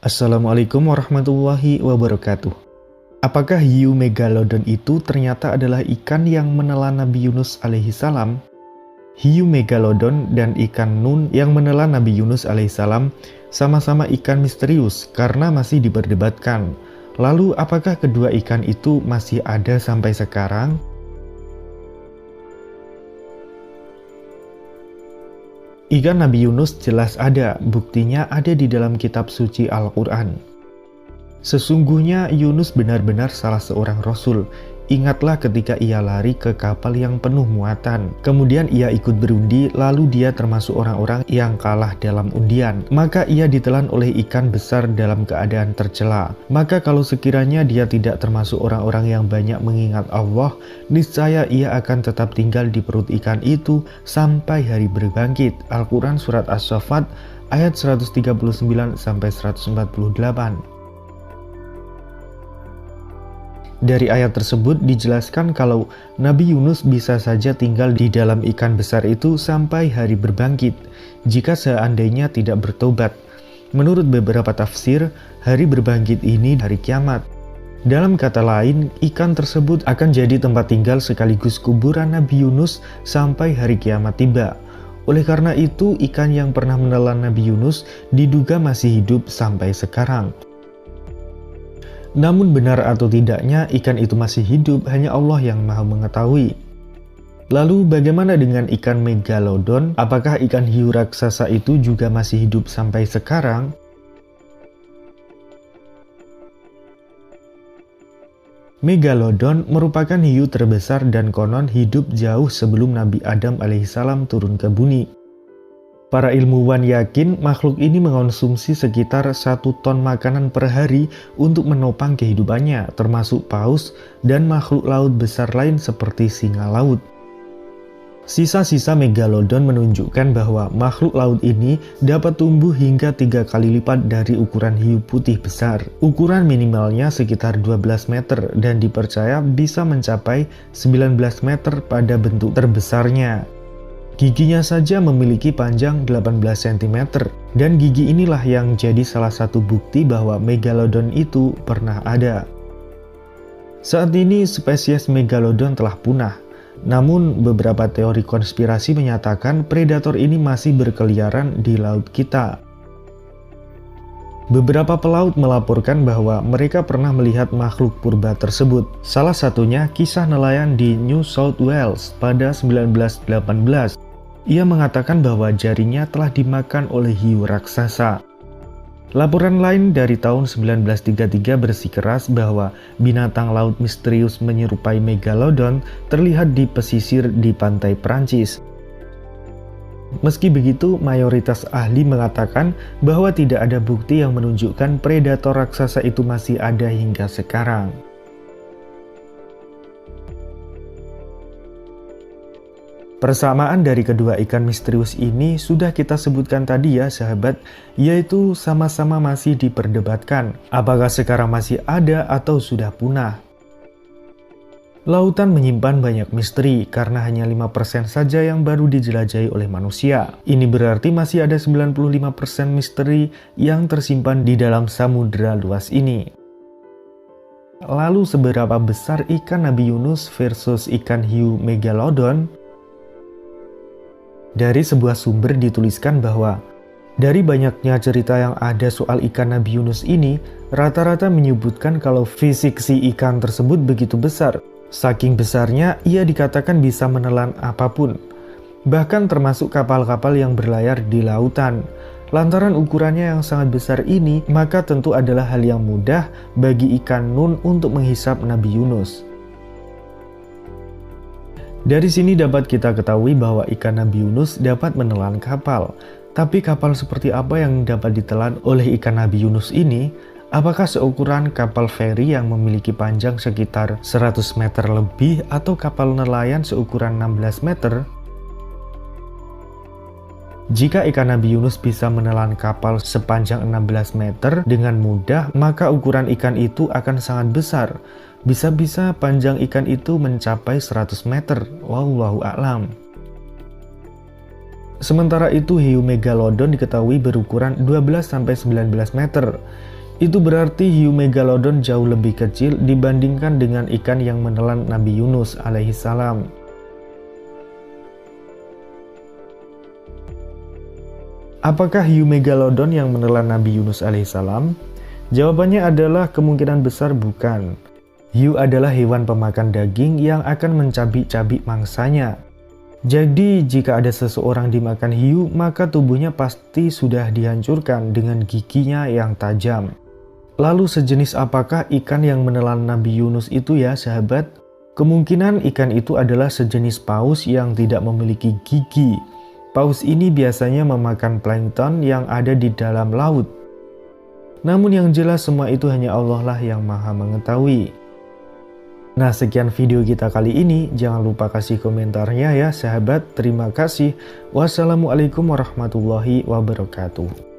Assalamualaikum warahmatullahi wabarakatuh. Apakah hiu megalodon itu ternyata adalah ikan yang menelan Nabi Yunus alaihissalam? Hiu megalodon dan ikan nun yang menelan Nabi Yunus alaihissalam sama-sama ikan misterius karena masih diperdebatkan. Lalu apakah kedua ikan itu masih ada sampai sekarang? Ikan Nabi Yunus jelas ada, buktinya ada di dalam kitab suci Al-Quran. Sesungguhnya Yunus benar-benar salah seorang rasul. Ingatlah ketika ia lari ke kapal yang penuh muatan. Kemudian ia ikut berundi, lalu dia termasuk orang-orang yang kalah dalam undian. Maka ia ditelan oleh ikan besar dalam keadaan tercela. Maka kalau sekiranya dia tidak termasuk orang-orang yang banyak mengingat Allah, niscaya ia akan tetap tinggal di perut ikan itu sampai hari berbangkit. Al-Quran Surat As-Saffat ayat 139-148. Dari ayat tersebut dijelaskan kalau Nabi Yunus bisa saja tinggal di dalam ikan besar itu sampai hari berbangkit, jika seandainya tidak bertobat. Menurut beberapa tafsir, hari berbangkit ini hari kiamat. Dalam kata lain, ikan tersebut akan jadi tempat tinggal sekaligus kuburan Nabi Yunus sampai hari kiamat tiba. Oleh karena itu, ikan yang pernah menelan Nabi Yunus diduga masih hidup sampai sekarang. Namun benar atau tidaknya ikan itu masih hidup hanya Allah yang Maha mengetahui. Lalu bagaimana dengan ikan megalodon? Apakah ikan hiu raksasa itu juga masih hidup sampai sekarang? Megalodon merupakan hiu terbesar dan konon hidup jauh sebelum Nabi Adam alaihissalam turun ke bumi. Para ilmuwan yakin makhluk ini mengonsumsi sekitar 1 ton makanan per hari untuk menopang kehidupannya, termasuk paus dan makhluk laut besar lain seperti singa laut. Sisa-sisa megalodon menunjukkan bahwa makhluk laut ini dapat tumbuh hingga 3 kali lipat dari ukuran hiu putih besar. Ukuran minimalnya sekitar 12 meter dan dipercaya bisa mencapai 19 meter pada bentuk terbesarnya. Giginya saja memiliki panjang 18 cm, dan gigi inilah yang jadi salah satu bukti bahwa megalodon itu pernah ada. Saat ini spesies megalodon telah punah, namun beberapa teori konspirasi menyatakan predator ini masih berkeliaran di laut kita. Beberapa pelaut melaporkan bahwa mereka pernah melihat makhluk purba tersebut. Salah satunya kisah nelayan di New South Wales pada 1918. Ia mengatakan bahwa jaringnya telah dimakan oleh hiu raksasa. Laporan lain dari tahun 1933 bersikeras bahwa binatang laut misterius menyerupai megalodon terlihat di pesisir di pantai Prancis. Meski begitu, mayoritas ahli mengatakan bahwa tidak ada bukti yang menunjukkan predator raksasa itu masih ada hingga sekarang. Persamaan dari kedua ikan misterius ini sudah kita sebutkan tadi ya sahabat, yaitu sama-sama masih diperdebatkan apakah sekarang masih ada atau sudah punah. Lautan menyimpan banyak misteri karena hanya 5% saja yang baru dijelajahi oleh manusia. Ini berarti masih ada 95% misteri yang tersimpan di dalam samudera luas ini. Lalu seberapa besar ikan Nabi Yunus versus ikan hiu megalodon? Dari sebuah sumber dituliskan bahwa dari banyaknya cerita yang ada soal ikan Nabi Yunus ini, rata-rata menyebutkan kalau fisik si ikan tersebut begitu besar. Saking besarnya, ia dikatakan bisa menelan apapun, bahkan termasuk kapal-kapal yang berlayar di lautan. Lantaran ukurannya yang sangat besar ini, maka tentu adalah hal yang mudah bagi ikan nun untuk menghisap Nabi Yunus. Dari sini dapat kita ketahui bahwa ikan Nabi Yunus dapat menelan kapal. Tapi kapal seperti apa yang dapat ditelan oleh ikan Nabi Yunus ini? Apakah seukuran kapal feri yang memiliki panjang sekitar 100 meter lebih atau kapal nelayan seukuran 16 meter? Jika ikan Nabi Yunus bisa menelan kapal sepanjang 16 meter dengan mudah, maka ukuran ikan itu akan sangat besar. Bisa-bisa panjang ikan itu mencapai 100 meter. Wallahu a'lam. Sementara itu hiu megalodon diketahui berukuran 12-19 meter. Itu berarti hiu megalodon jauh lebih kecil dibandingkan dengan ikan yang menelan Nabi Yunus alaihissalam. Apakah hiu megalodon yang menelan Nabi Yunus alaihissalam? Jawabannya adalah kemungkinan besar bukan. Hiu adalah hewan pemakan daging yang akan mencabik-cabik mangsanya. Jadi jika ada seseorang dimakan hiu, maka tubuhnya pasti sudah dihancurkan dengan giginya yang tajam. Lalu sejenis apakah ikan yang menelan Nabi Yunus itu ya sahabat? Kemungkinan ikan itu adalah sejenis paus yang tidak memiliki gigi. Paus ini biasanya memakan plankton yang ada di dalam laut. Namun yang jelas semua itu hanya Allah lah yang maha mengetahui. Nah, sekian video kita kali ini. Jangan lupa kasih komentarnya ya sahabat. Terima kasih. Wassalamualaikum warahmatullahi wabarakatuh.